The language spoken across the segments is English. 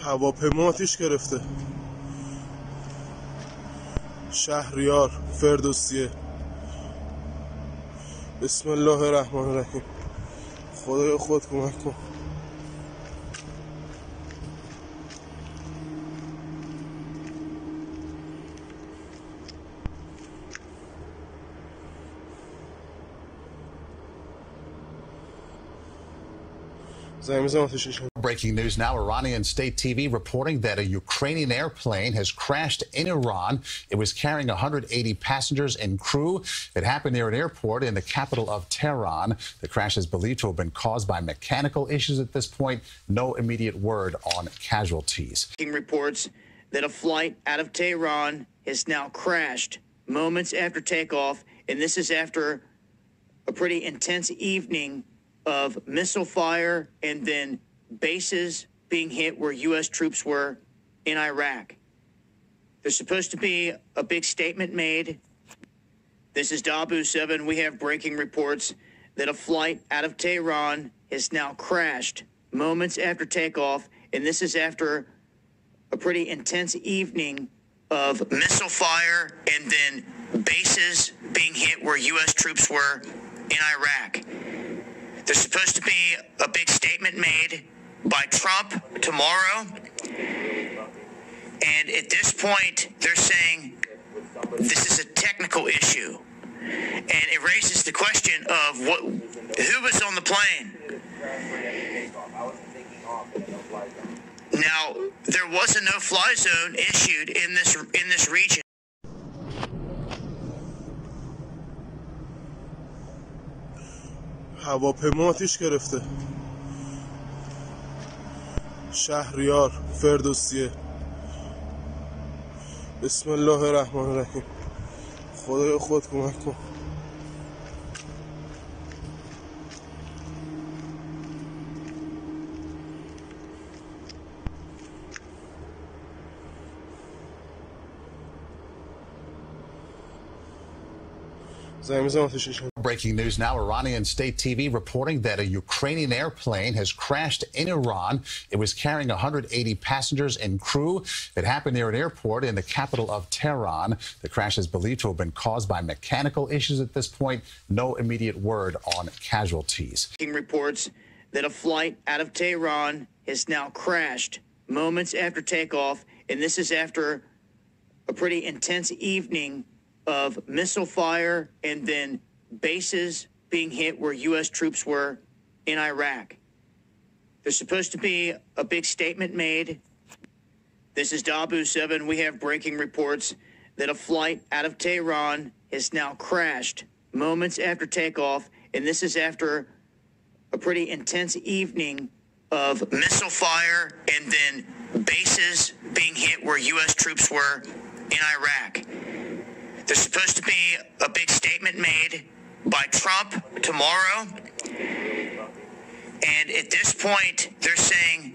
هواپیما آتیش گرفته. شهریار فردوسیه. بسم الله الرحمن الرحیم. خدای خود کمک کن. Breaking news now. Iranian state TV reporting that a Ukrainian airplane has crashed in Iran. It was carrying 180 passengers and crew. It happened near an airport in the capital of Tehran. The crash is believed to have been caused by mechanical issues at this point. No immediate word on casualties. Reports that a flight out of Tehran has now crashed moments after takeoff, and this is after a pretty intense evening of missile fire and then bases being hit where U.S. troops were in Iraq. There's supposed to be a big statement made. This is Dabu 7. We have breaking reports that a flight out of Tehran has now crashed moments after takeoff, and this is after a pretty intense evening of missile fire and then bases being hit where U.S. troops were in Iraq. There's supposed to be a big statement made by Trump tomorrow. And at this point, they're saying this is a technical issue. And it raises the question of who was on the plane. Now, there was a no-fly zone issued in this region. هواپیما آتیش گرفته. شهریار فردوسیه. بسم الله الرحمن الرحیم. خدای خود کمک کن. Breaking news now. Iranian state TV reporting that a Ukrainian airplane has crashed in Iran. It was carrying 180 passengers and crew. It happened near an airport in the capital of Tehran. The crash is believed to have been caused by mechanical issues at this point. No immediate word on casualties. Reports that a flight out of Tehran has now crashed moments after takeoff, and this is after a pretty intense evening of missile fire and then bases being hit where U.S. troops were in Iraq. There's supposed to be a big statement made. This is Dabu 7. We have breaking reports that a flight out of Tehran has now crashed moments after takeoff, and this is after a pretty intense evening of missile fire and then bases being hit where U.S. troops were in Iraq. There's supposed to be a big statement made by Trump tomorrow. And at this point, they're saying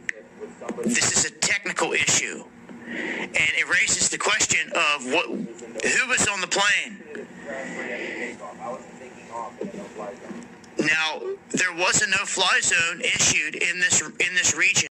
this is a technical issue. And it raises the question of who was on the plane. Now, there was a no-fly zone issued in this region.